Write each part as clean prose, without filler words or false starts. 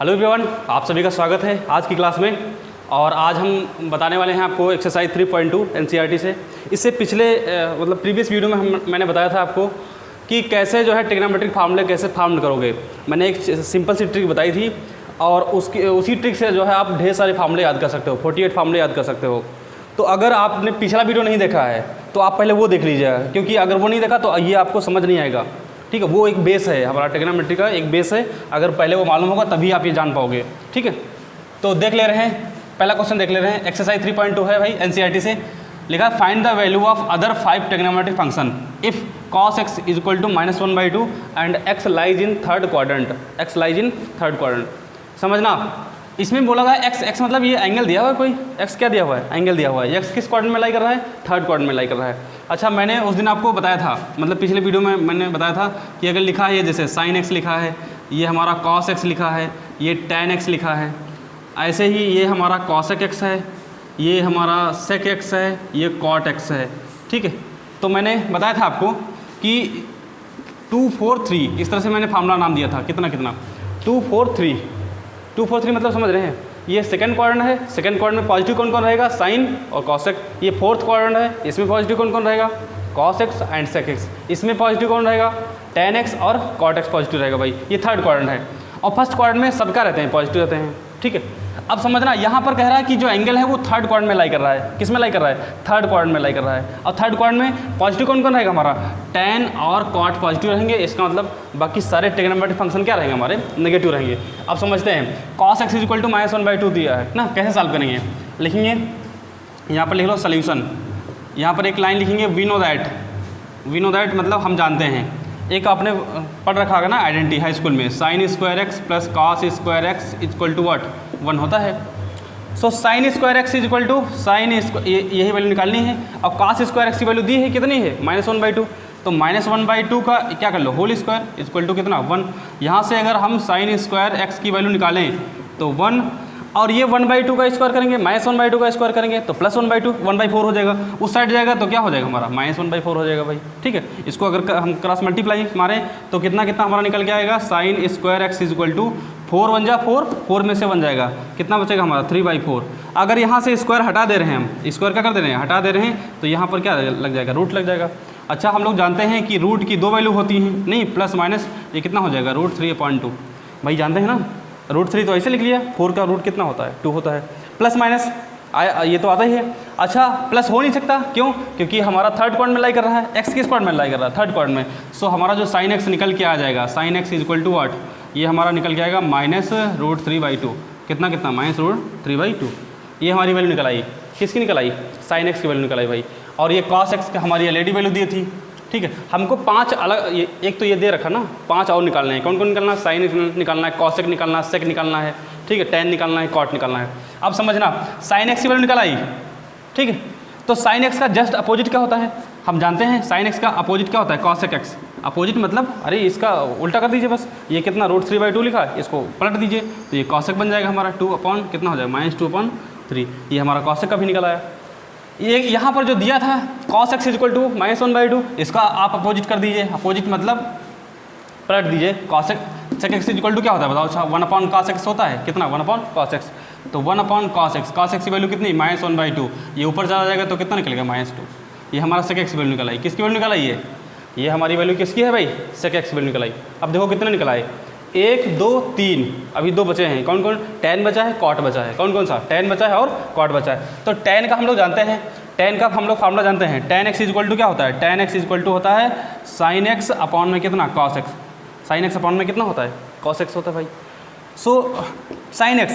Hello everyone, आप सभी का स्वागत है आज की क्लास में। और आज हम बताने वाले हैं आपको एक्सरसाइज 3.2 एनसीईआरटी से। इससे पिछले प्रीवियस वीडियो में मैंने बताया था आपको कि कैसे जो है ट्रिग्नोमेट्रिक फार्मूले कैसे फार्म करोगे। मैंने एक सिंपल सी ट्रिक बताई थी और उसी ट्रिक से जो है आप ढेर सारे फार्मूले याद कर सकते हो, 48 फार्मूले याद कर सकते हो। तो अगर आपने पिछला वीडियो नहीं देखा है तो आप पहले वो देख लीजिएगा, क्योंकि अगर वो नहीं देखा तो ये आपको समझ नहीं आएगा। ठीक है, वो एक बेस है हमारा ट्रिग्नोमेट्री का, एक बेस है। अगर पहले वो मालूम होगा तभी आप ये जान पाओगे। ठीक है, तो देख ले रहे हैं, पहला क्वेश्चन देख ले रहे हैं। एक्सरसाइज 3.2 है भाई, एनसीईआरटी से लिखा है find the value of other 5 trigonometric function if cos x is equal to -1/2 and x lies in third quadrant. x lies in third quadrant, समझना। इसमें बोला गया x मतलब ये एंगल दिया हुआ है, कोई x क्या दिया हुआ है, एंगल दिया हुआ है। x किस क्वाड्रेंट में लाई कर रहा है, थर्ड क्वाड्रेंट में लाई कर रहा है। अच्छा, मैंने उस दिन आपको बताया था, मतलब पिछले वीडियो में मैंने बताया था कि अगर लिखा है ये जैसे sin x लिखा है, ये हमारा cos x लिखा है, ये tan x लिखा है, ऐसे ही ये हमारा cosec x है, ये हमारा sec x है, ये cot x है। ठीक है, तो मैंने बताया था आपको कि 2 4 3 इस तरह से मैंने फार्मूला नाम दिया था। कितना 2 4 3 मतलब समझ रहे हैं। ये सेकंड क्वाड्रेंट है, सेकंड क्वाड्रेंट में पॉजिटिव कौन कौन रहेगा, साइन और कॉसेक। ये फोर्थ क्वाड्रेंट है, इसमें पॉजिटिव कौन कौन रहेगा, cos x and sec x. इसमें पॉजिटिव कौन रहेगा, टेन एक्स और कॉट एक्स पॉजिटिव रहेगा भाई। ये थर्ड क्वाड्रेंट है और फर्स्ट क्वाड्रेंट में सबका रहते हैं, पॉजिटिव रहते हैं। ठीक है, अब समझना, यहाँ पर कह रहा है कि जो एंगल है वो थर्ड क्वाड्रेंट में लाई कर रहा है। किस में लाई कर रहा है, थर्ड क्वाड्रेंट में लाई कर रहा है। और थर्ड क्वाड्रेंट में पॉजिटिव कौन कौन रहेगा, हमारा टेन और कॉट पॉजिटिव रहेंगे। इसका मतलब बाकी सारे ट्रिग्नोमेट्रिक फंक्शन क्या रहेंगे, हमारे नेगेटिव रहेंगे। अब समझते हैं, cos x is equal to -1/2 दिया है ना, कैसे सॉल्व करेंगे। लिखेंगे, यहाँ पर लिख लो सोल्यूशन। यहाँ पर एक लाइन लिखेंगे, वी नो दैट मतलब हम जानते हैं। एक आपने पढ़ रखा होगा ना आइडेंटिटी हाई स्कूल में, sin square x plus cos square x equal to what, 1 होता है। So sin square x is equal to यही वैल्यू निकालनी है। अब cos स्क्वायर एक्स की वैल्यू दी है, कितनी है, -1/2। तो -1/2 का क्या कर लो, होल स्क्वायर इक्वल टू कितना, 1। यहाँ से अगर हम sin स्क्वायर एक्स की वैल्यू निकालें तो 1, और ये 1/2 का स्क्वायर करेंगे, -1/2 का स्क्वायर करेंगे तो +1/2 1/4 हो जाएगा। उस साइड जाएगा तो क्या हो जाएगा, हमारा -1/4 हो जाएगा भाई। ठीक है, इसको अगर हम क्रॉस मल्टीप्लाई मारें तो कितना हमारा निकल के आएगा, sin square x is equal to 4 1 जा 4, 4 में से 1 जाएगा, कितना बचेगा हमारा 3/4। अगर यहाँ से स्क्वायर हटा दे रहे हैं, हम स्क्वायर क्या कर दे रहे हैं, हटा दे रहे हैं, तो यहाँ पर क्या लग जाएगा, रूट लग जाएगा। अच्छा, हम लोग जानते हैं कि रूट की 2 वैल्यू होती हैं, नहीं प्लस माइनस, ये कितना हो जाएगा, √3/2 भाई, जानते हैं ना। √3 तो ऐसे लिख लिया, 4 का रूट कितना होता है, 2 होता है। प्लस माइनस ये तो आता ही है। अच्छा, प्लस हो नहीं सकता, क्यों, क्योंकि हमारा थर्ड क्वाड्रेंट में लाई कर रहा है, एक्स किस क्वाड्रेंट में लाई कर रहा है, थर्ड क्वाड्रेंट में। सो हमारा जो sin x निकल के आ जाएगा, sin x is equal to what, ये हमारा निकल के आएगा -√3/2। कितना -√3/2। ये हमारी वैल्यू निकल आई, किसकी निकल आई, sin x की वैल्यू निकल आई भाई। और ये cos x हमारी ऑलरेडी वैल्यू दी थी। ठीक है, हमको 5 अलग, एक तो ये दे रखा ना, 5 और निकालने हैं। कौन कौन निकालना है, sin निकालना है, cos x निकालना है, sec निकालना है, ठीक है, tan निकालना है, cot निकालना है। अब समझना, sin x की वैल्यू निकल आई। ठीक है, तो sin x का जस्ट अपोजिट क्या होता है, हम जानते हैं sin x का अपोजिट क्या होता है, cosec x। अपोजिट मतलब, अरे इसका उल्टा कर दीजिए बस। ये कितना √3/2 लिखा है, इसको पलट दीजिए तो ये cosec बन जाएगा हमारा, 2 अपॉन कितना हो जाएगा, -2/3। ये हमारा cosec का भी निकल आया। ये यहाँ पर जो दिया था cos x is equal to -1/2, इसका आप अपोजिट कर दीजिए। अपोजिट मतलब पलट दीजिए, sec x is equal to क्या होता है बताओ। अच्छा, 1/cos x होता है, कितना, 1/cos x। तो 1/cos x की वैल्यू कितनी, -1/2। ये ऊपर चला जाएगा तो कितना निकलेगा, -2। ये हमारा sec x की वैल्यू निकल आई। किसकी वैल्यू निकल आई है, ये हमारी वैल्यू किसकी है भाई, sec x की वैल्यू निकल आई। अब देखो कितने निकल आए, 1 2 3, अभी 2 बचे हैं। कौन कौन, tan बचा है, cot बचा है। कौन कौन सा, tan बचा है और cot बचा है। तो tan का हम लोग जानते हैं, tan का हम लोग फार्मूला जानते हैं। tan x is equal to क्या होता है, tan x is equal to होता है sin x अपॉन में कितना, cos x। sin x upon में कितना होता है, cos x होता है भाई। सो sin x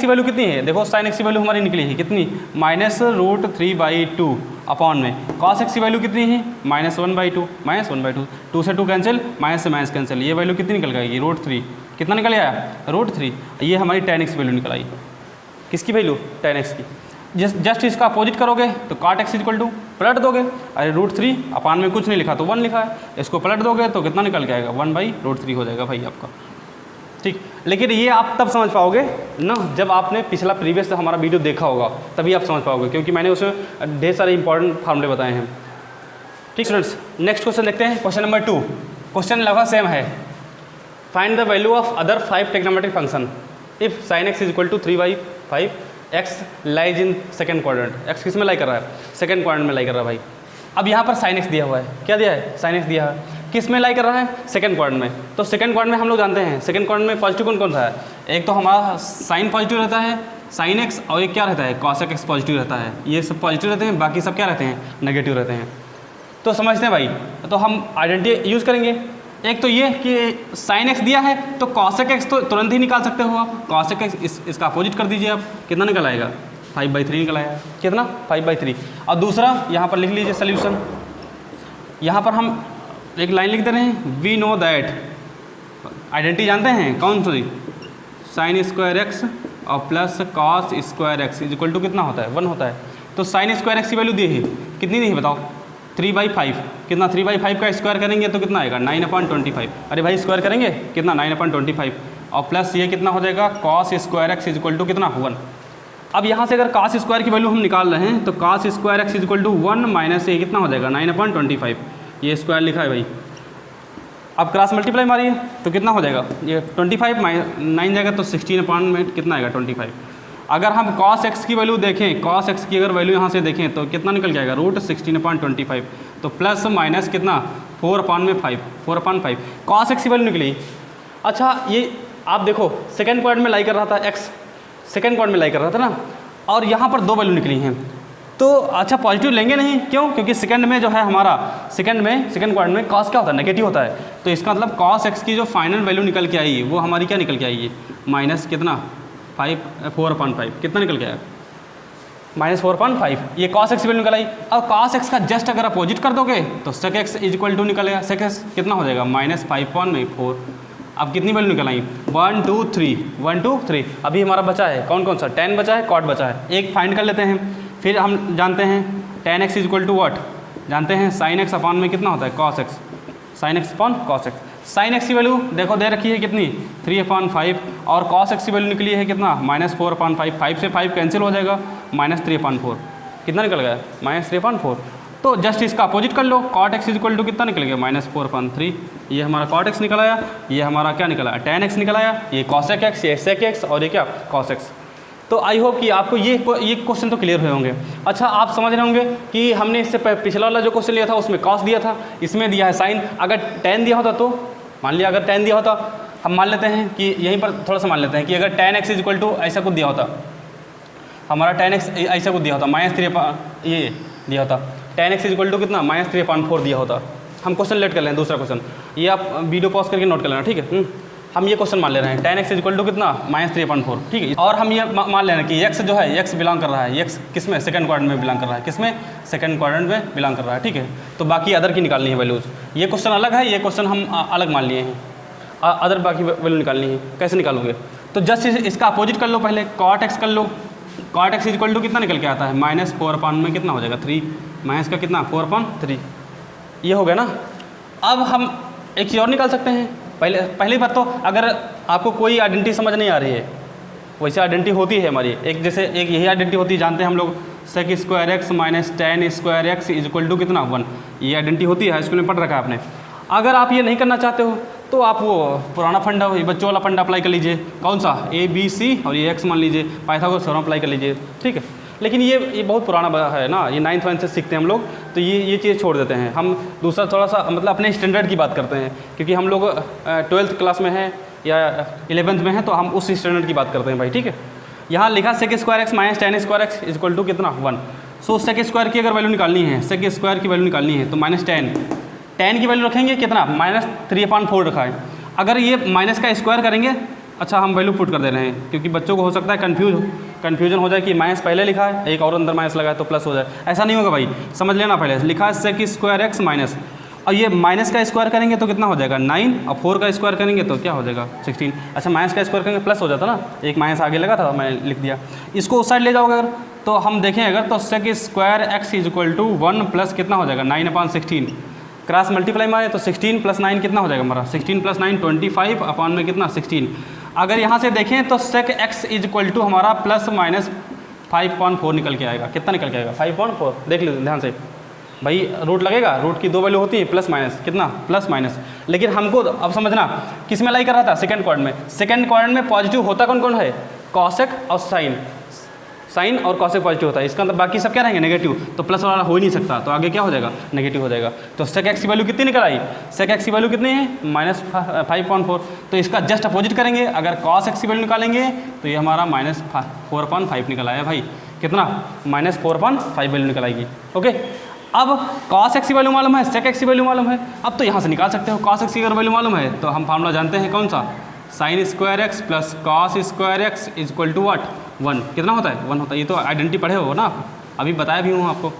की वैल्यू कितनी है, देखो sin x की वैल्यू हमारी निकली है कितनी, -√3/2 अपॉन में cos x की वैल्यू कितनी है, -1/2। 2 से 2 कैंसिल, माइनस से माइनस कैंसिल, ये वैल्यू कितनी निकल गई, √3। कितना निकल आया, √3। ये हमारी tan x की वैल्यू निकल आई। किसकी वैल्यू, tan x की। जस्ट इसका अपोजिट करोगे तो cot x इक्वल टू पलट दोगे, अरे √3 अपान में कुछ नहीं लिखा तो 1 लिखा है, इसको पलट दोगे तो कितना निकल के आएगा, 1/√3 हो जाएगा भाई आपका। ठीक, लेकिन ये आप तब समझ पाओगे ना जब आपने पिछला प्रीवियस हमारा वीडियो देखा होगा, तभी आप समझ पाओगे, क्योंकि मैंने उसमें ढेर सारे इंपॉर्टेंट फार्मूले बताए हैं। ठीक स्टूडेंट्स, नेक्स्ट क्वेश्चन देखते हैं, क्वेश्चन नंबर 2। क्वेश्चन लगभग सेम है। Find the value of other 5 trigonometric function if sin x is equal to 3/5, x lies in second quadrant. x किस में लाई कर रहा है? सेकेंड क्वाड्रेंट में लाई कर रहा है भाई। अब यहाँ पर sin x दिया हुआ है, क्या दिया है? sin x दिया है, किस में लाई कर रहा है? सेकेंड क्वाड्रेंट में। तो सेकेंड क्वाड्रेंट में हम लोग जानते हैं सेकेंड क्वाड्रेंट में पॉजिटिव कौन कौन सा है? एक तो हमारा साइन पॉजिटिव रहता है, sin x, और एक क्या रहता है? cos x पॉजिटिव रहता है। ये सब पॉजिटिव रहते हैं, बाकी सब क्या रहते हैं? नेगेटिव रहते हैं। तो समझते हैं भाई, तो हम आइडेंटिटी यूज़ करेंगे। एक तो ये कि sin x दिया है तो cos x तो तुरंत ही निकाल सकते हो आप। cos x इसका अपोजिट कर दीजिए आप, कितना निकल आएगा? 5/3 निकल आएगा। कितना? 5/3। और दूसरा यहाँ पर लिख लीजिए सोल्यूशन। यहाँ पर हम एक लाइन लिख दे रहे हैं, वी नो दैट, आइडेंटिटी जानते हैं कौन सी? sin स्क्वायर x और plus cos square x is equal to कितना होता है? 1 होता है। तो sin स्क्वायर x की वैल्यू दी है, कितनी दी है बताओ? 3/5। कितना? 3/5 का स्क्वायर करेंगे तो कितना आएगा? 9/25। अरे भाई स्क्वायर करेंगे कितना? 9/25। और प्लस ये कितना हो जाएगा? cos square x is equal to कितना? 1। अब यहाँ से अगर cos स्क्वायर की वैल्यू हम निकाल रहे हैं तो cos square x is equal to 1 minus ये कितना हो जाएगा? 9/25। ये स्क्वायर लिखा है भाई। अब क्रॉस मल्टीप्लाई मारिए तो कितना हो जाएगा? ये 25 9 जाएगा तो 16 अपॉन में कितना आएगा? 25। अगर हम cos x की वैल्यू देखें, cos x की अगर वैल्यू यहाँ से देखें तो कितना निकल जाएगा? √16/25। तो प्लस माइनस कितना? 4/5, 4/5 cos x की वैल्यू निकली। अच्छा ये आप देखो सेकेंड क्वाड्रेंट में लाई कर रहा था x, सेकेंड क्वाड्रेंट में लाई कर रहा था ना, और यहाँ पर 2 वैल्यू निकली हैं। तो अच्छा पॉजिटिव लेंगे नहीं, क्यों? क्योंकि सेकंड में जो है हमारा सेकंड क्वाड्रेंट में cos क्या होता है? नेगेटिव होता है। तो इसका मतलब cos x की जो फाइनल वैल्यू निकल के आई वो हमारी क्या निकल के आई? माइनस कितना? 4/5। कितना निकल के आया? -4/5। ये cos x की वैल्यू निकल आई। अब cos x का जस्ट अगर अपोजिट कर दोगे तो sec x is equal to निकलेगा। sec x कितना हो जाएगा? -5/4। अब कितनी वैल्यू निकल आई? 1 2 3, 1 2 3। अभी हमारा बचा है कौन कौन सा? tan बचा है, cot बचा है। एक फाइंड कर लेते हैं। फिर हम जानते हैं tan x is equal to what? जानते हैं sin x अपॉन में कितना होता है? cos x। sin x upon cos x। sin x की वैल्यू देखो दे रखी है कितनी? 3/5। और cos x की वैल्यू निकली है कितना? -4/5। 5 से 5 कैंसिल हो जाएगा, -3/4। कितना निकल गया? -3/4। तो जस्ट इसका अपोजिट कर लो, cot x is equal to कितना निकल गया? -4/3। ये हमारा cot x निकल आया, ये हमारा क्या निकल आया? tan x निकल आया, ये cosec x, ये sec x और ये क्या? cos x। तो आई होप कि आपको ये क्वेश्चन तो क्लियर हुए होंगे। अच्छा आप समझ रहे होंगे कि हमने इससे पिछला वाला जो क्वेश्चन लिया था उसमें cos दिया था, इसमें दिया है sin। अगर tan दिया होता तो मान लिया, अगर tan दिया होता हम मान लेते हैं कि यहीं पर थोड़ा सा मान लेते हैं कि अगर tan x is equal to ऐसा कुछ दिया होता, हमारा tan x ऐसा कुछ दिया होता, -3 ये दिया होता, tan x is equal to कितना? -3/4 दिया होता। हम क्वेश्चन लेट कर लें दूसरा क्वेश्चन, ये आप वीडियो पॉज करके नोट कर लेना, ठीक है? हम ये क्वेश्चन मान ले रहे हैं tan x is equal to कितना? -3/4, ठीक है? और हम ये मान ले रहे हैं कि x जो है x बिलोंग कर रहा है, x किस में? सेकंड क्वाड्रेंट में बिलोंग कर रहा है। किस में? सेकंड क्वाड्रेंट में बिलोंग कर रहा है, ठीक है? तो बाकी अदर की निकालनी है वैल्यूज़। ये क्वेश्चन अलग है, ये क्वेश्चन हम अलग मान लिए हैं। अदर बाकी वैल्यू निकालनी है, कैसे निकालोगे? तो जस्ट इसका अपोजिट कर लो पहले, cot x कर लो। cot x is equal to कितना निकल के आता है? -4 में कितना हो जाएगा? 3 माइनस का कितना? 4/3। ये हो गया ना। अब हम एक चीज़ और निकाल सकते हैं। पहली बात तो अगर आपको कोई आइडेंटिटी समझ नहीं आ रही है, वैसे आइडेंटिटी होती है हमारी, एक जैसे एक यही आइडेंटिटी होती है, जानते हैं हम लोग sec square x minus tan square x is equal to कितना? 1। ये आइडेंटिटी होती है, हाई स्कूल में पढ़ रखा है आपने। अगर आप ये नहीं करना चाहते हो तो आप वो पुराना फंडा, बच्चों वाला फंडा अप्लाई कर लीजिए। कौन सा? a b c और ये x मान लीजिए, पाइथागोरस थ्योरम अप्लाई कर लीजिए, ठीक है? लेकिन ये बहुत पुराना है ना, ये 9th 10th से सीखते हैं हम लोग, तो ये चीज़ छोड़ देते हैं। हम दूसरा थोड़ा सा मतलब अपने स्टैंडर्ड की बात करते हैं, क्योंकि हम लोग 12th क्लास में हैं या 11th में हैं, तो हम उस स्टैंडर्ड की बात करते हैं भाई, ठीक है? यहाँ लिखा sec square x minus tan square x is equal to कितना? 1। सो sec स्क्वायर की अगर वैल्यू निकालनी है, sec स्क्वायर की वैल्यू निकालनी है तो tan की वैल्यू रखेंगे कितना? -3/4 रखा है। अगर ये माइनस का स्क्वायर करेंगे, अच्छा हम वैल्यू पुट कर दे रहे हैं क्योंकि बच्चों को हो सकता है कन्फ्यूजन हो जाए कि माइनस पहले लिखा है, एक और अंदर माइनस लगा है तो प्लस हो जाए। ऐसा नहीं होगा भाई, समझ लेना। पहले लिखा है sec स्क्वायर x माइनस, और ये माइनस का स्क्वायर करेंगे तो कितना हो जाएगा? 9, और 4 का स्क्वायर करेंगे तो क्या हो जाएगा? 16। अच्छा माइनस का स्क्वायर करेंगे प्लस हो जाता ना, एक माइनस आगे लगा था मैंने लिख दिया। इसको उस साइड ले जाओगे अगर, तो हम देखें अगर तो sec square x is equal to 1 plus कितना हो जाएगा? 9/16। क्रॉस मल्टीप्लाई मारे तो 16 + 9 कितना हो जाएगा हमारा? 16 + 9 25 अपॉन में कितना? 16। अगर यहाँ से देखें तो sec x is equal to हमारा ±5/4 निकल के आएगा। कितना निकल के आएगा? 5/4। देख लीजिए ध्यान से, भाई रूट लगेगा, रूट की 2 वैल्यू होती है प्लस माइनस, कितना प्लस माइनस। लेकिन हमको अब समझना किस में लाई कर रहा था, सेकंड क्वाड्रेंट में। सेकंड क्वाड्रेंट में पॉजिटिव होता कौन कौन है, कॉसेक और साइन, साइन और कॉसेक पॉजिटिव होता है, इसका मतलब बाकी सब क्या रहेंगे नेगेटिव, तो प्लस वाला हो ही नहीं सकता, तो आगे क्या हो जाएगा, नेगेटिव हो जाएगा। तो सेक एक्स की वैल्यू कितनी निकल आई, सेक एक्स की वैल्यू कितनी है, -5.4। तो इसका जस्ट अपोजिट करेंगे, अगर कॉस एक्स की वैल्यू निकालेंगे तो ये हमारा -4.5 निकल आया भाई, कितना -4.5 वैल्यू निकल आएगी। ओके, अब कॉस एक्स की वैल्यू मालूम है, सेक एक्स की वैल्यू मालूम है, अब तो यहाँ से निकाल सकते हो। कॉस एक्स की अगर वैल्यू मालूम है तो हम फार्मूला जानते हैं कौन सा, sine square x plus cos square x equal to what, 1। कितना होता है, 1 होता है। ये तो आइडेंटिटी पढ़े हो ना, अभी बताया भी हूँ आपको।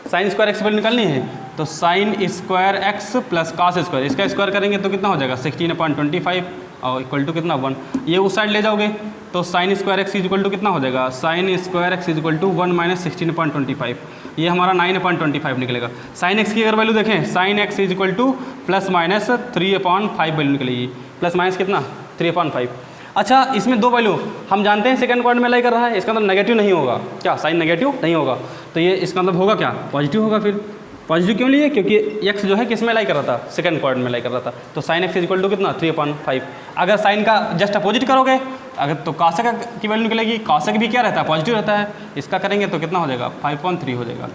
साइन स्क्वायर एक्स वैल्यू निकालनी है तो sine square x plus cos square, इसका स्क्वायर करेंगे तो कितना हो जाएगा 16/25 और इक्वल टू कितना 1। ये उस साइड ले जाओगे तो sine square x equal to कितना हो जाएगा, sine square x equal to 1 - 16/25, ये हमारा 9/25 निकलेगा। साइन एक्स की अगर वैल्यू देखें, sine x equal to ±3/5 value निकलेगी, प्लस माइनस कितना 3/5। अच्छा, इसमें 2 वैल्यू हम जानते हैं सेकंड क्वाड्रेंट में लाई कर रहा है, इसका मतलब नेगेटिव नहीं होगा, क्या साइन नेगेटिव नहीं होगा, तो ये इसका मतलब होगा क्या, पॉजिटिव होगा। फिर पॉजिटिव क्यों लिए, क्योंकि एक्स जो है किस में लाई कर रहा था, सेकंड क्वाड्रेंट में लाई कर रहा था, तो साइन एक्स इक्वल टू कितना 3/5। अगर साइन का जस्ट अपोजिट करोगे अगर तो कॉसेक की वैल्यू निकलेगी, कॉसेक भी क्या रहता है, पॉजिटिव रहता है, इसका करेंगे तो कितना हो जाएगा 5.3 हो जाएगा।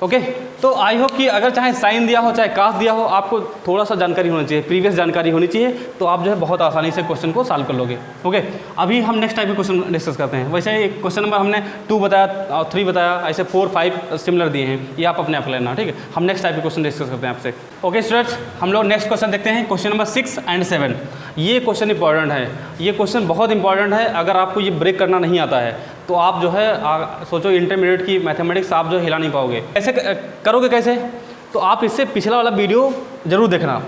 ओके, तो आई होप कि अगर चाहे साइन दिया हो चाहे कास दिया हो, आपको थोड़ा सा जानकारी होनी चाहिए, प्रीवियस जानकारी होनी चाहिए, तो आप जो है बहुत आसानी से क्वेश्चन को सॉल्व कर लोगे। ओके, अभी हम नेक्स्ट टाइप के क्वेश्चन डिस्कस करते हैं। वैसे एक क्वेश्चन नंबर हमने 2 बताया और 3 बताया, ऐसे 4, 5 सिमिलर दिए हैं, ये आप अपने आप लेना, ठीक है। हम नेक्स्ट टाइप के क्वेश्चन डिस्कस करते हैं आपसे। ओके स्टूडेंट्स, हम लोग नेक्स्ट क्वेश्चन देखते हैं, क्वेश्चन नंबर 6 और 7। ये क्वेश्चन इंपॉर्टेंट है, ये क्वेश्चन बहुत इंपॉर्टेंट है। अगर आपको ये ब्रेक करना नहीं आता है तो आप जो है सोचो इंटरमीडिएट की मैथमेटिक्स आप जो हिला नहीं पाओगे। ऐसे करोगे कैसे, तो आप इससे पिछला वाला वीडियो ज़रूर देखना।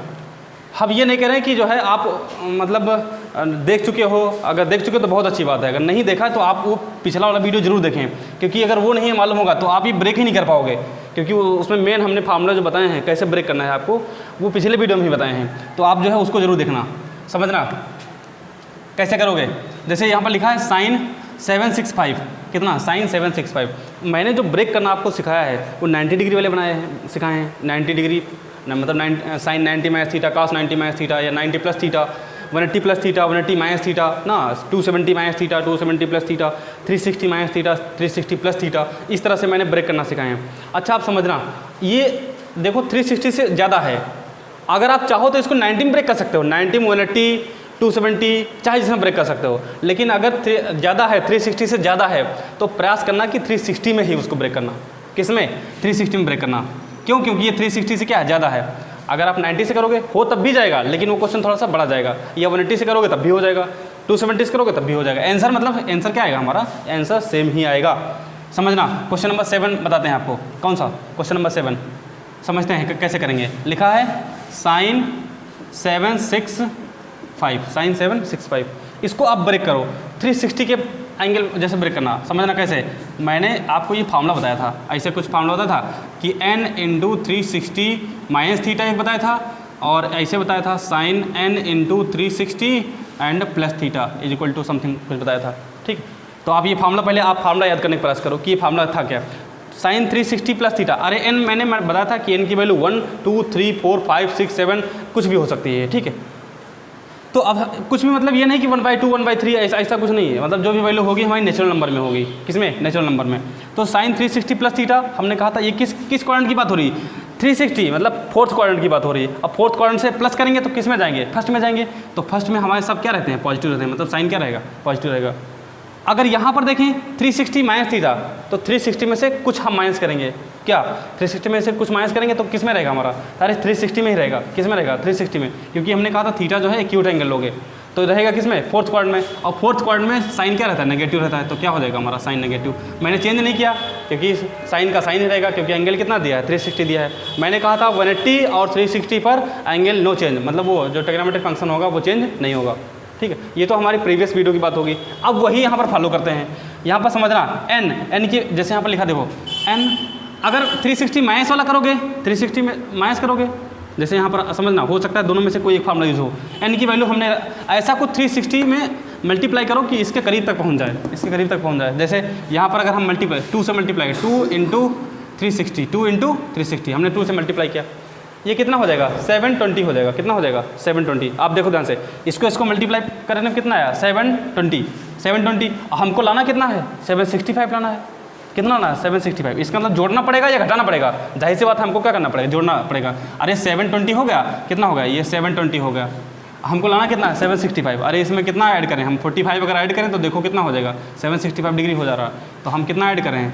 हम ये नहीं कह रहे हैं कि जो है आप मतलब देख चुके हो, अगर देख चुके हो तो बहुत अच्छी बात है, अगर नहीं देखा तो आप वो पिछला वाला वीडियो ज़रूर देखें, क्योंकि अगर वो नहीं मालूम होगा तो आप ये ब्रेक ही नहीं कर पाओगे, क्योंकि उसमें मेन हमने फार्मूला जो बताए हैं कैसे ब्रेक करना है आपको, वो पिछले वीडियो में ही बताए हैं। तो आप जो है उसको ज़रूर देखना, समझना कैसे करोगे। जैसे यहाँ पर लिखा है साइन 765, कितना साइन 765। मैंने जो ब्रेक करना आपको सिखाया है वो 90 डिग्री वाले बनाए हैं, सिखाए हैं 90 डिग्री, मतलब साइन 90 - थीटा, कॉस 90 - थीटा, या 90 + थीटा, 180 + थीटा, 180 - थीटा ना, 270 - थीटा, 270 + थीटा, 360 - थीटा, 360 + थीटा, इस तरह से मैंने ब्रेक करना सिखाए हैं। अच्छा, आप समझना, ये देखो 360 से ज़्यादा है, अगर आप चाहो तो इसको 90 में ब्रेक कर सकते हो, 90, 180, 270 चाहे जिसमें ब्रेक कर सकते हो। लेकिन अगर ज़्यादा है, 360 से ज़्यादा है, तो प्रयास करना कि 360 में ही उसको ब्रेक करना। किस में, 360 में ब्रेक करना। क्यों, क्योंकि ये 360 से क्या है, ज़्यादा है। अगर आप 90 से करोगे हो तब भी जाएगा, लेकिन वो क्वेश्चन थोड़ा सा बड़ा जाएगा, या 180 से करोगे तब भी हो जाएगा, 270 से करोगे तब भी हो जाएगा। आंसर मतलब आंसर क्या आएगा हमारा, आंसर सेम ही आएगा, समझना। क्वेश्चन नंबर 7 बताते हैं आपको, कौन सा क्वेश्चन नंबर 7 समझते हैं कैसे करेंगे। लिखा है साइन 765, साइन 765, इसको आप ब्रेक करो 360 के एंगल जैसे ब्रेक करना। समझना कैसे, मैंने आपको ये फार्मूला बताया था, ऐसे कुछ फार्मूला बताया था कि n × 360 - थीटा एक बताया था, और ऐसे बताया था sine n × 360 and plus theta equal to something कुछ बताया था, ठीक। तो आप ये फार्मूला पहले आप फार्मूला याद करने का प्रयास करो कि ये फार्मूला था क्या। साइन 360 + थीटा, अरे n मैंने बताया था कि n की वैल्यू 1, 2, 3, 4, 5, 6, 7 कुछ भी हो सकती है, ठीक है। तो अब कुछ भी मतलब ये नहीं कि 1/2, 1/3 ऐसा कुछ नहीं है, मतलब जो भी वैल्यू होगी हमारी नेचुरल नंबर में होगी। किसमें, नेचुरल नंबर में। तो साइन 360 + थीटा हमने कहा था, ये किस क्वाड्रेंट की बात हो रही है, 360 मतलब 4th क्वाड्रेंट की बात हो रही है। अब 4th क्वाड्रेंट से प्लस करेंगे तो किस में जाएंगे, फर्स्ट में जाएंगे। तो फर्स्ट में हमारे सब क्या रहते हैं, पॉजिटिव रहते हैं, मतलब साइन क्या रहेगा, पॉजिटिव रहेगा। अगर यहाँ पर देखें 360 - थीटा, तो 360 में से कुछ हम माइनस करेंगे, क्या 360 में से कुछ माइनस करेंगे तो किस में रहेगा हमारा, अरे 360 में ही रहेगा। किस में रहेगा, 360 में, क्योंकि हमने कहा था थीटा जो है एक्यूट एंगल लोगे, तो रहेगा किस में, 4th क्वाड्रेंट में। और 4th क्वाड्रेंट में साइन क्या रहता है, नेगेटिव रहता है, तो क्या हो जाएगा हमारा साइन नेगेटिव। मैंने चेंज नहीं किया क्योंकि साइन का साइन ही रहेगा, क्योंकि एंगल कितना दिया है, 360 दिया है। मैंने कहा था 180 और 360 पर एंगल नो चेंज, मतलब वो जो ट्रिग्नोमेट्रिक फंक्शन होगा वो चेंज नहीं होगा, ठीक है। ये तो हमारी प्रीवियस वीडियो की बात होगी। अब वही यहाँ पर फॉलो करते हैं। यहाँ पर समझना n की जैसे यहाँ पर लिखा देखो n, अगर 360 माइनस वाला करोगे, 360 में माइनस करोगे, जैसे यहाँ पर समझना, हो सकता है दोनों में से कोई एक फार्मूला यूज़ हो। n की वैल्यू हमने ऐसा कुछ 360 में मल्टीप्लाई करो कि इसके करीब तक पहुँच जाए, इसके करीब तक पहुँच जाए। जैसे यहाँ पर अगर हम मल्टीप्लाई 2 से मल्टीप्लाई 2 × 360, 2 इंटू 360, हमने 2 से मल्टीप्लाई किया, ये कितना हो जाएगा 720 हो जाएगा। कितना हो जाएगा 720। आप देखो ध्यान से, इसको मल्टीप्लाई करने में कितना आया 720। हमको लाना कितना है 765 लाना है। कितना लाना है 765। इसका मतलब जोड़ना पड़ेगा या घटाना पड़ेगा? जाहिर सी बात है हमको क्या करना पड़ेगा, जोड़ना पड़ेगा। अरे 720 हो गया, कितना हो गया ये 720 हो गया। हमको लाना कितना है 765। अरे इसमें कितना ऐड करें हम 45 अगर ऐड करें तो देखो कितना हो जाएगा 765 डिग्री हो जा रहा है। तो हम कितना ऐड करें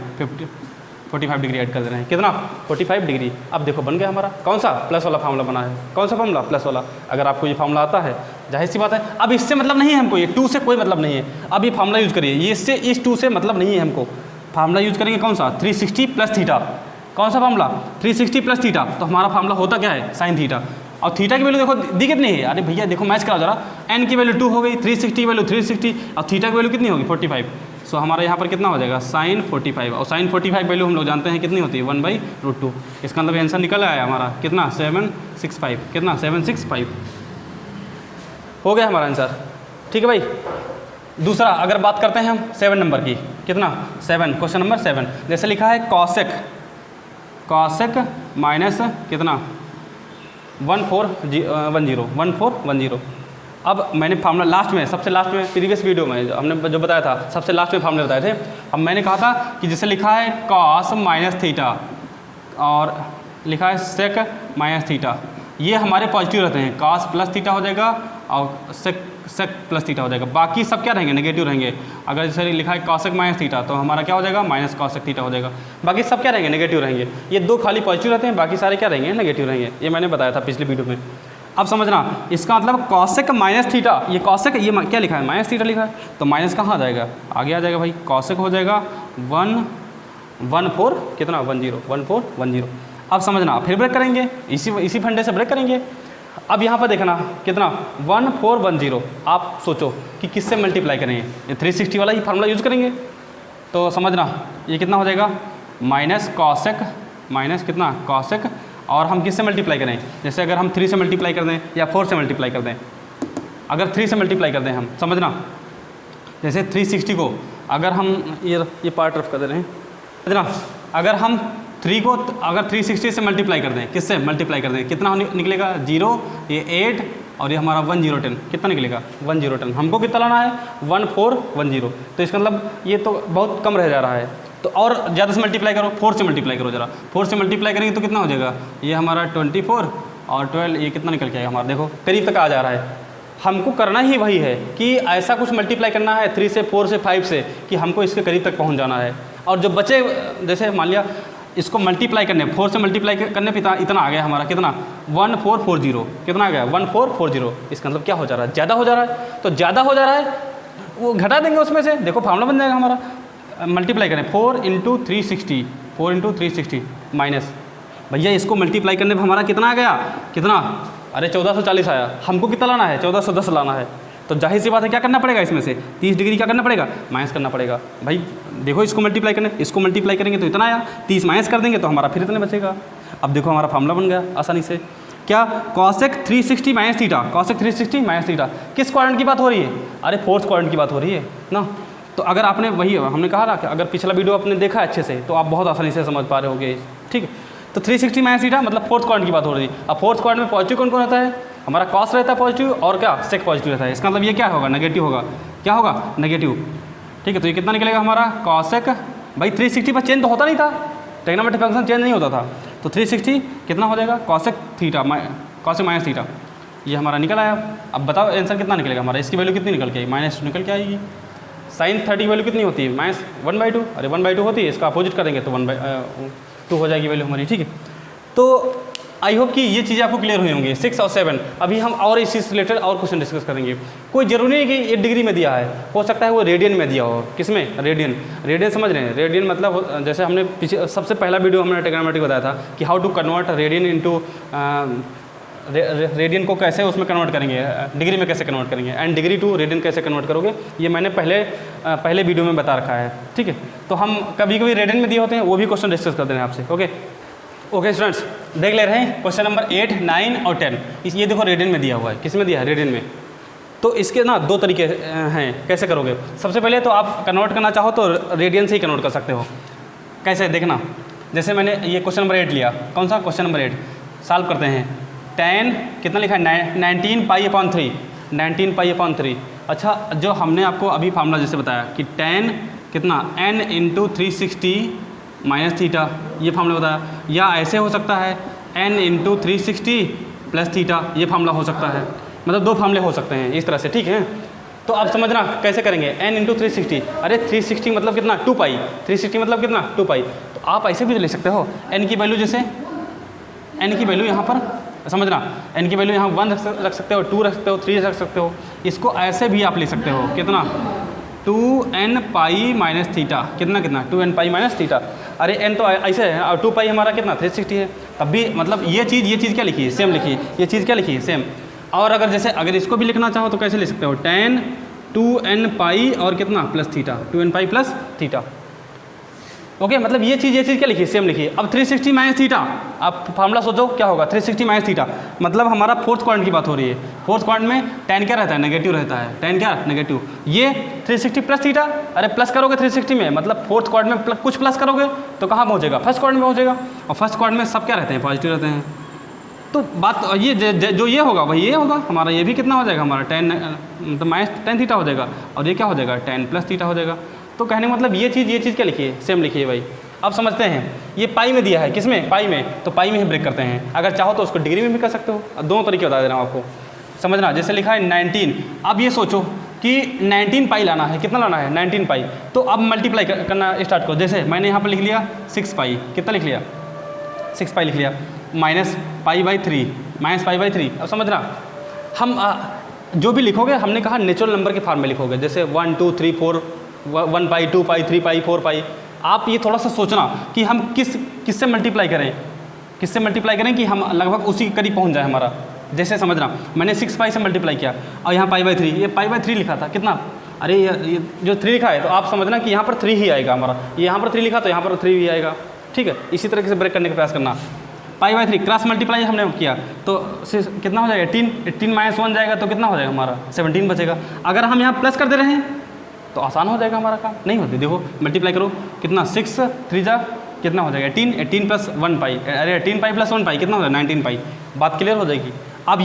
45 डिग्री ऐड कर दे रहे हैं। कितना 45 डिग्री। अब देखो बन गया हमारा कौन सा प्लस वाला फार्मूला बना है। कौन सा फार्मूला प्लस वाला। अगर आपको ये फार्मूला आता है जाहिर सी बात है, अब इससे मतलब नहीं है हमको, ये 2 से कोई मतलब नहीं है। अब ये फार्मूला यूज़ करिए, ये इससे इस 2 से मतलब नहीं है हमको। फार्मूला यूज़ करेंगे कौन सा 360 प्लस थीटा। कौन सा फार्मूला 360 प्लस थीटा। तो हमारा फार्मूला होता क्या है साइन थीटा। और थीटा की वैल्यू देखो दी कितनी है। अरे भैया देखो मैच करा जरा, एन की वैल्यू 2 हो गई, 360 की वैल्यू 360 और थीटा की वैल्यू कितनी होगी 45। सो हमारा यहाँ पर कितना हो जाएगा साइन 45। और साइन 45 वैल्यू हम लोग जानते हैं कितनी होती है 1/√2। इसका मतलब आंसर निकल आया हमारा कितना 765। कितना 765 हो गया हमारा आंसर। ठीक है भाई। दूसरा अगर बात करते हैं हम 7 नंबर की, कितना 7, क्वेश्चन नंबर 7। जैसे लिखा है कॉसेक माइनस कितना 1410। अब मैंने फार्मूला लास्ट में, सबसे लास्ट में प्रीवियस वीडियो में हमने जो बताया था, सबसे लास्ट में फार्मूले बताए थे। अब मैंने कहा था कि जैसे लिखा है कॉस माइनस थीटा और लिखा है सेक माइनस थीटा, ये हमारे पॉजिटिव रहते हैं। कॉस प्लस थीटा हो जाएगा और सेक प्लस थीटा हो जाएगा। बाकी सब क्या रहेंगे नेगेटिव रहेंगे। अगर जैसे लिखा है कॉसेक माइनस थीटा तो हमारा क्या हो जाएगा माइनस कॉसेक थीटा हो जाएगा। बाकी सब क्या रहेंगे नेगेटिव रहेंगे। ये 2 खाली पॉजिटिव रहते हैं, बाकी सारे क्या रहेंगे नेगेटिव रहेंगे। ये मैंने बताया था पिछली वीडियो में। अब समझना इसका मतलब कॉसेक माइनस थीटा, ये कॉसेक ये क्या लिखा है माइनस थीटा लिखा है, तो माइनस कहाँ आ जाएगा आगे आ जाएगा भाई। कॉसेक हो जाएगा 114 कितना 1410। अब समझना फिर ब्रेक करेंगे, इसी फंडे से ब्रेक करेंगे। अब यहाँ पर देखना कितना 1410। आप सोचो कि किससे मल्टीप्लाई करेंगे, ये 360 वाला ही फार्मूला यूज़ करेंगे। तो समझना ये कितना हो जाएगा माइनस कॉसेक माइनस कितना कॉसेक, और हम किससे मल्टीप्लाई करें। जैसे अगर हम 3 से मल्टीप्लाई कर दें या 4 से मल्टीप्लाई कर दें। अगर 3 से मल्टीप्लाई कर दें हम, समझना जैसे 360 को अगर हम ये पार्ट रफ कर दे रहे हैं, समझना अगर हम 3 को अगर 360 से मल्टीप्लाई कर दें, किससे मल्टीप्लाई कर दें कितना निकलेगा 0, ये 8 और ये हमारा 1010 कितना निकलेगा 1010। हमको कितना लाना है 1410। तो इसका मतलब ये तो बहुत कम रह जा रहा है, तो और ज़्यादा से मल्टीप्लाई करो, 4 से मल्टीप्लाई करो जरा। 4 से मल्टीप्लाई करेंगे तो कितना हो जाएगा ये हमारा 24 और 12, ये कितना निकल के आएगा हमारा देखो करीब तक आ जा रहा है। हमको करना ही वही है कि ऐसा कुछ मल्टीप्लाई करना है 3 से 4 से 5 से कि हमको इसके करीब तक पहुंच जाना है। और जो बचे जैसे मान लिया इसको मल्टीप्लाई करने 4 से मल्टीप्लाई करने पे इतना आ गया हमारा कितना 1440। कितना आ गया 1440। इसका मतलब क्या हो जा रहा है ज़्यादा हो जा रहा है। तो ज़्यादा हो जा रहा है वो घटा देंगे उसमें से, देखो फार्मूला बन जाएगा हमारा। मल्टीप्लाई करें 4 × 360 माइनस भैया इसको मल्टीप्लाई करने पर हमारा कितना आ गया कितना, अरे 1440 आया। हमको कितना लाना है 1410 लाना है। तो जाहिर सी बात है क्या करना पड़ेगा इसमें से 30 डिग्री क्या करना पड़ेगा माइनस करना पड़ेगा भाई। देखो इसको मल्टीप्लाई करेंगे तो इतना आया, 30 माइनस कर देंगे तो हमारा फिर इतने बचेगा। अब देखो हमारा फार्मूला बन गया आसानी से। क्या cosec 360 minus theta, cosec 360 minus theta किस क्वाड्रेंट की बात हो रही है, अरे 4th क्वाड्रेंट की बात हो रही है ना। तो अगर आपने वही हमने कहा ना कि अगर पिछला वीडियो आपने देखा अच्छे से तो आप बहुत आसानी से समझ पा रहे होगे। ठीक है, तो 360 माइनस थीटा मतलब 4th क्वाड्रेंट की बात हो रही है। अब 4th क्वाड्रेंट में पॉजिटिव कौन कौन रहता है, हमारा कॉस रहता है पॉजिटिव और क्या सेक पॉजिटिव रहता है। इसका मतलब ये क्या होगा नेगेटिव होगा, क्या होगा नेगेटिव। ठीक है, तो ये कितना निकलेगा हमारा कॉसेक भाई 360 पर चेंज तो होता नहीं था, ट्रिग्नोमेट्रिक फंक्शन चेंज नहीं होता था। तो 360 कितना हो जाएगा cosec theta cosec minus theta, ये हमारा निकल आया। अब बताओ आंसर कितना निकलेगा हमारा, इसकी वैल्यू कितनी निकल के आई माइनस निकल के आएगी। साइन 30 की वैल्यू कितनी होती है माइनस 1/2, अरे 1/2 होती है, इसका अपोजिट करेंगे तो 1/2 हो जाएगी वैल्यू हमारी। ठीक है, तो आई होप कि ये चीज़ें आपको क्लियर हुई होंगी 6 और 7। अभी हम और इसी रिलेटेड और क्वेश्चन डिस्कस करेंगे। कोई जरूरी नहीं कि ये डिग्री में दिया है, हो सकता है वो रेडियन में दिया हो। किसमें रेडियन समझ रहे हैं। रेडियन मतलब जैसे हमने पीछे सबसे पहला वीडियो हमने ट्रिग्नोमेट्री बताया था कि how to convert radian into radian को कैसे उसमें कन्वर्ट करेंगे, डिग्री में कैसे कन्वर्ट करेंगे, एंड डिग्री टू रेडियन कैसे कन्वर्ट करोगे, ये मैंने पहले वीडियो में बता रखा है। ठीक है, तो हम कभी कभी रेडियन में दिए होते हैं, वो भी क्वेश्चन डिस्कस करते हैं आपसे। ओके स्टूडेंट्स, देख ले रहे हैं क्वेश्चन नंबर 8, 9 और 10। ये देखो रेडियन में दिया हुआ है, किस में दिया है रेडियन में। तो इसके ना 2 तरीके हैं कैसे करोगे। सबसे पहले तो आप कन्वर्ट करना चाहो तो रेडियन से ही कन्वर्ट कर सकते हो। कैसे देखना, जैसे मैंने ये क्वेश्चन नंबर 8 लिया, कौन सा क्वेश्चन नंबर 8 सॉल्व करते हैं। tan कितना लिखा है 19 पाई/3, 19 पाई/3। अच्छा, जो हमने आपको अभी फार्मूला जैसे बताया कि tan कितना n इंटू 360 माइनस थीटा, ये फार्मूला बताया। या ऐसे हो सकता है n इंटू 360 प्लस थीटा, ये फार्मूला हो सकता है। मतलब दो फार्मूले हो सकते हैं इस तरह से, ठीक है। तो आप समझना कैसे करेंगे, n इंटू 360, अरे 360 मतलब कितना 2 पाई, 360 मतलब कितना 2 पाई। तो आप ऐसे भी ले सकते हो, n की वैल्यू जैसे n की वैल्यू यहाँ पर समझना, n की वैल्यू यहाँ 1 रख सकते हो, 2 रख सकते हो, 3 रख सकते हो। इसको ऐसे भी आप ले सकते हो, कितना 2n पाई माइनस थीटा, कितना 2n पाई माइनस थीटा। अरे n तो ऐसे है और 2 पाई हमारा कितना 360 है। तब भी मतलब ये चीज़ क्या लिखी है, सेम लिखी है, ये चीज़ क्या लिखी है, सेम। और अगर इसको भी लिखना चाहो तो कैसे लिख सकते हो, tan 2n पाई और कितना plus theta, 2n pi plus theta. Okay, मतलब ये चीज़ क्या लिखी है, सेम लिखी है। अब 360 माइनस थीटा, आप फार्मूला सोचो क्या होगा, 360 माइनस थीटा मतलब हमारा फोर्थ क्वाड्रेंट की बात हो रही है। फोर्थ क्वाड्रेंट में tan क्या रहता है, नेगेटिव रहता है, tan क्या नेगेटिव। ये 360 प्लस थीटा, अरे प्लस करोगे 360 में मतलब फोर्थ क्वाड्रेंट में कुछ प्लस करोगे तो कहाँ पहुँचेगा, फर्स्ट क्वाड्रेंट में पहुँचेगा। और फर्स्ट क्वाड्रेंट में सब क्या रहते हैं, पॉजिटिव रहते हैं। तो बात ये जो ये होगा वही ये होगा हमारा, ये भी कितना हो जाएगा हमारा tan मतलब माइनस tan थीटा हो जाएगा, और ये क्या हो जाएगा tan प्लस थीटा हो जाएगा। तो कहने का मतलब ये चीज़ क्या लिखी है, सेम लिखी है भाई। अब समझते हैं, ये पाई में दिया है, किसमें, पाई में, तो पाई में ही ब्रेक करते हैं। अगर चाहो तो उसको डिग्री में भी कर सकते हो, दोनों तरीके बता दे रहा हूँ आपको, समझना। जैसे लिखा है 19, अब ये सोचो कि 19 पाई लाना है, कितना लाना है 19 पाई। तो अब मल्टीप्लाई करना स्टार्ट करो। जैसे मैंने यहाँ पर लिख लिया 6 पाई, कितना लिख लिया 6 पाई लिख लिया, माइनस पाई/3, माइनस पाई/3। अब समझना, हम जो भी लिखोगे हमने कहा नेचुरल नंबर के फॉर्म में लिखोगे, जैसे 1 2 3 4, 1 पाई 2 पाई 3 पाई 4 पाई। आप ये थोड़ा सा सोचना कि हम किससे मल्टीप्लाई करें, किससे मल्टीप्लाई करें कि हम लगभग उसी के करीब पहुंच जाए हमारा। जैसे समझना, मैंने 6 पाई से मल्टीप्लाई किया और यहाँ पाई/3, ये पाई/3 लिखा था, कितना, अरे ये जो 3 लिखा है तो आप समझना कि यहाँ पर 3 ही आएगा हमारा, ये यहाँ पर 3 लिखा तो यहाँ पर 3 ही आएगा, ठीक है। इसी तरीके से ब्रेक करने का प्रयास करना। पाई/3 क्रॉस मल्टीप्लाई हमने किया तो कितना हो जाएगा 18 माइनस 1 जाएगा तो कितना हो जाएगा हमारा 17 बचेगा। अगर हम यहाँ प्लस कर दे रहे हैं तो आसान हो जाएगा हमारा काम, नहीं होती। देखो मल्टीप्लाई करो, कितना 6 3 जा कितना हो जाएगा 18 प्लस 1 पाई, अरे 18 पाई प्लस 1 पाई कितना हो जाएगा 19 पाई। बात क्लियर हो जाएगी। अब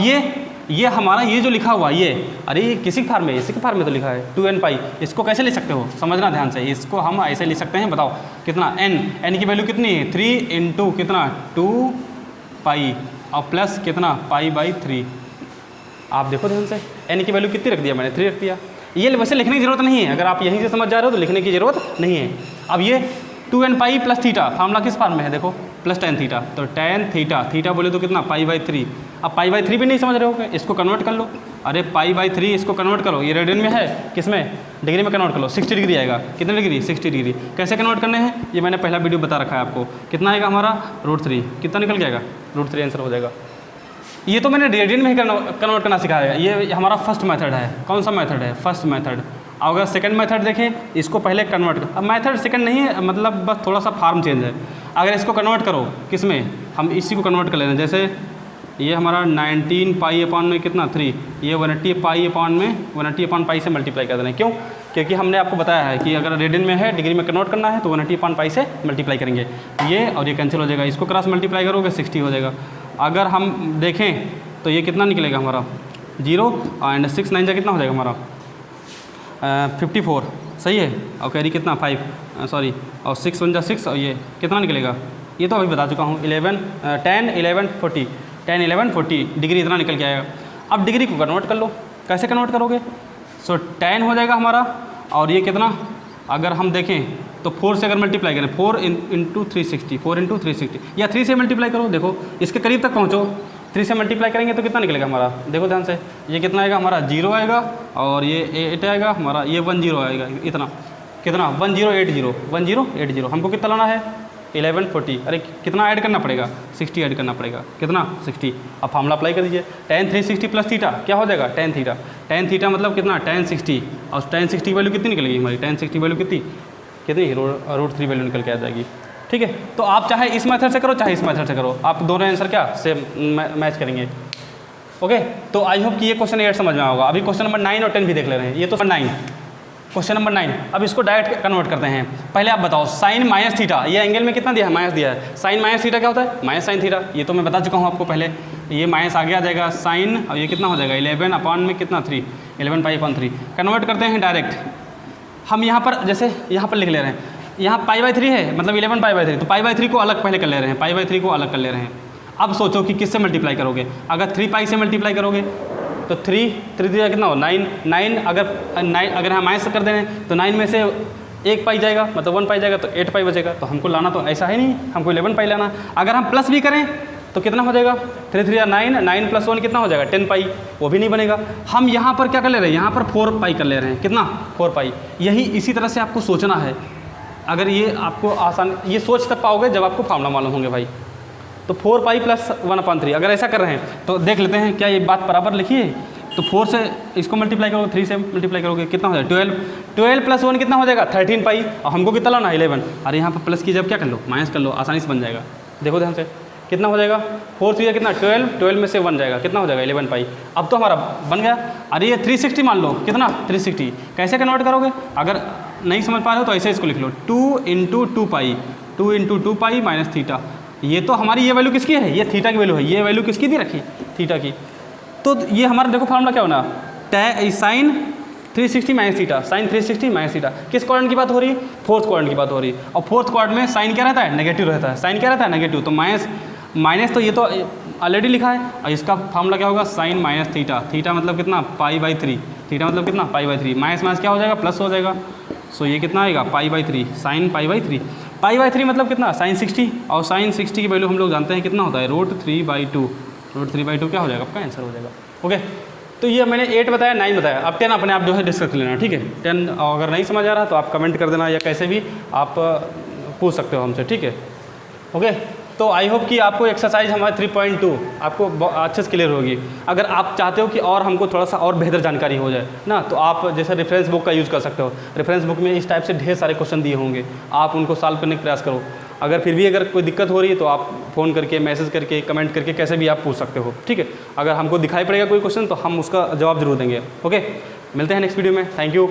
ये हमारा ये जो लिखा हुआ ये, अरे ये किसी फार्म में, इसी के फार्म में तो लिखा है 2n पाई। इसको कैसे ले सकते हो, समझना ध्यान से। इसको हम ऐसे लिख सकते हैं, बताओ कितना n की वैल्यू कितनी है 3 इंटू कितना 2 पाई और प्लस कितना पाई/3। आप देखो ध्यान से, n की वैल्यू कितनी रख दिया मैंने, 3 रख दिया। ये वैसे लिखने की ज़रूरत नहीं है, अगर आप यहीं से समझ जा रहे हो तो लिखने की ज़रूरत नहीं है। अब ये 2n pi plus theta formula किस फॉर्म में है, देखो प्लस tan थीटा, तो tan थीटा बोले तो कितना पाई/3। अब पाई/3 भी नहीं समझ रहे हो, इसको कन्वर्ट कर लो। अरे पाई/3 इसको कन्वर्ट करो, ये रेडियन में है, किस में, डिग्री में कन्वर्ट कर लो। 60 डिग्री आएगा, कितने डिग्री 60 डिग्री। कैसे कन्वर्ट करने हैं ये मैंने पहला वीडियो बता रखा है आपको। कितना आएगा हमारा √3, कितना निकल जाएगा √3 आंसर हो जाएगा। ये तो मैंने रेडियन में ही कन्वर्ट करना सिखाया है। ये हमारा फर्स्ट मेथड है। कौन सा मेथड है, फर्स्ट मेथड। अगर सेकंड मेथड देखें, इसको पहले कन्वर्ट कर, अब मेथड सेकंड नहीं है, मतलब बस थोड़ा सा फॉर्म चेंज है। अगर इसको कन्वर्ट करो किस में, हम इसी को कन्वर्ट कर लेना। जैसे ये हमारा 19 पाई/, में कितना 3, ये 180 पाई/, में 180 पाई से मल्टीप्लाई कर देना। क्यों, क्योंकि हमने आपको बताया है कि अगर रेडियन में है डिग्री में कन्वर्ट करना है तो 180 पाई से मल्टीप्लाई करेंगे। ये और ये कैंसिल हो जाएगा, इसको क्रॉस मल्टीप्लाई करोगे 60 हो जाएगा। अगर हम देखें तो ये कितना निकलेगा हमारा 0 एंड 6 9 जा कितना हो जाएगा हमारा 54, सही है। और कैरी कितना 5, सॉरी, और 6 1 जा 6, और ये कितना निकलेगा, ये तो अभी बता चुका हूँ 10 11 40, 10 11 40 डिग्री इतना निकल के आएगा। अब डिग्री को कन्वर्ट कर लो, कैसे कन्वर्ट करोगे, सो tan हो जाएगा हमारा, और ये कितना, अगर हम देखें तो 4 से अगर मल्टीप्लाई करें 4 इंटू 360, 4 इंटू 360, या 3 से मल्टीप्लाई करो। देखो इसके करीब तक पहुँचो, 3 से मल्टीप्लाई करेंगे तो कितना निकलेगा हमारा, देखो ध्यान से, ये कितना आएगा हमारा 0 आएगा, और ये 8 आएगा हमारा, ये 1 0 आएगा, इतना कितना 1080 हमको कितना लाना है 1140। अरे कितना ऐड करना पड़ेगा 60 ऐड करना पड़ेगा, कितना 60। अब फार्मूला अप्लाई कर दीजिए, tan 360 प्लस थीटा क्या हो जाएगा tan थीटा मतलब कितना tan 60, और tan 60 की वैल्यू कितनी निकलेगी हमारी, tan 60 वैल्यू कितनी √3 वैल्यू निकल के आ जाएगी। ठीक है, तो आप चाहे इस मेथड से करो चाहे इस मेथड से करो, आप दोनों आंसर क्या सेम मैच करेंगे। ओके, तो आई होप कि ये क्वेश्चन 8 समझ में होगा। अभी क्वेश्चन नंबर 9 और 10 भी देख ले रहे हैं। ये तो 9 क्वेश्चन नंबर 9। अब इसको डायरेक्ट कन्वर्ट करते हैं। पहले आप बताओ साइन माइनस थीटा, ये एंगल में कितना दिया है, माइनस दिया है। साइन माइनस थीटा क्या होता है, माइनस साइन थीटा। ये तो मैं बता चुका हूँ आपको पहले। ये माइनस आगे आ जाएगा साइन, और ये कितना हो जाएगा 11 अपान में कितना 3, 11 पाई अपान 3। कन्वर्ट करते हैं डायरेक्ट। हम यहाँ पर जैसे यहाँ पर लिख ले रहे हैं, यहाँ पाई/3 है, मतलब 11 पाई/3, तो पाई/3 को अलग पहले कर ले रहे हैं, पाई/3 को अलग कर ले रहे हैं। अब सोचो कि किससे मल्टीप्लाई करोगे। अगर 3 पाई से मल्टीप्लाई करोगे तो 3 कितना हो 9 अगर हम माइनस कर दे रहे हैं तो 9 में से 1 पाई जाएगा, मतलब 1 पाई जाएगा, तो 8 पाई बचेगा। तो हमको लाना तो ऐसा है नहीं, हमको 11 पाई लाना। अगर हम प्लस भी करें तो कितना हो जाएगा, 3 3 9, 9 + 1 कितना हो जाएगा 10 पाई, वो भी नहीं बनेगा। हम यहाँ पर क्या कर ले रहे हैं, यहाँ पर 4 पाई कर ले रहे हैं, कितना 4 पाई। यही इसी तरह से आपको सोचना है। अगर ये आपको आसान, ये सोच तब पाओगे जब आपको फार्मूला मालूम होंगे भाई। तो 4 पाई + 1/3 अगर ऐसा कर रहे हैं तो देख लेते हैं क्या ये बात बराबर लिखी है। तो 4 से इसको मल्टीप्लाई करोगे, 3 से मल्टीप्लाई करोगे, कितना हो जाएगा 12 + 1 कितना हो जाएगा 13 पाई। और हमको कितना लाना 11। अरे यहाँ पर प्लस की जब क्या कर लो, माइनस कर लो, आसानी से बन जाएगा। देखो ध्यान से कितना हो जाएगा, 4 3 कितना 12 में से 1 जाएगा, कितना हो जाएगा 11 पाई। अब तो हमारा बन गया। अरे ये 360 मान लो, कितना 360। कैसे कन्वर्ट करोगे, अगर नहीं समझ पा रहे हो तो ऐसे इसको लिख लो, 2 × 2 पाई, 2 × 2 पाई माइनस थीटा। ये तो हमारी ये वैल्यू किसकी है, ये थीटा की वैल्यू है। ये वैल्यू किसकी दी रखी, थीटा की। तो ये हमारा देखो फार्मूला क्या होना, sine 360 minus theta, sine 360 minus theta. किस क्वाड्रेंट की बात हो रही है, फोर्थ क्वाड्रेंट की बात हो रही है। और फोर्थ क्वाड्रेंट में साइन क्या रहता है, नेगेटिव रहता है। साइन क्या रहता है, नेगेटिव। तो माइनस तो ये तो ऑलरेडी लिखा है। और इसका फार्मूला क्या होगा, साइन माइनस थीटा। थीटा मतलब कितना पाई/3, थीटा मतलब कितना पाई/3। माइनस माइनस क्या हो जाएगा, प्लस हो जाएगा। सो ये कितना आएगा पाई/3, साइन पाई/3। पाई/3 मतलब कितना, साइन 60। और साइन 60 की वैल्यू हम लोग जानते हैं कितना होता है, √3/2। √3/2 क्या हो जाएगा, आपका आंसर हो जाएगा। ओके, तो ये मैंने 8 बताया, 9 बताया। अब 10 अपने आप जो है डिस्कस कर लेना, ठीक है। 10 अगर नहीं समझ आ रहा तो आप कमेंट कर देना, या कैसे भी आप पूछ सकते हो हमसे, ठीक है। ओके, तो आई होप कि आपको एक्सरसाइज हमारे 3.2 आपको अच्छे से क्लियर होगी। अगर आप चाहते हो कि और हमको थोड़ा सा और बेहतर जानकारी हो जाए ना, तो आप जैसे रेफरेंस बुक का यूज़ कर सकते हो। रेफरेंस बुक में इस टाइप से ढेर सारे क्वेश्चन दिए होंगे, आप उनको सॉल्व करने का प्रयास करो। अगर फिर भी अगर कोई दिक्कत हो रही है तो आप फ़ोन करके, मैसेज करके, कमेंट करके, कैसे भी आप पूछ सकते हो, ठीक है। अगर हमको दिखाई पड़ेगा कोई क्वेश्चन तो हम उसका जवाब जरूर देंगे। ओके, मिलते हैं नेक्स्ट वीडियो में। Thank you.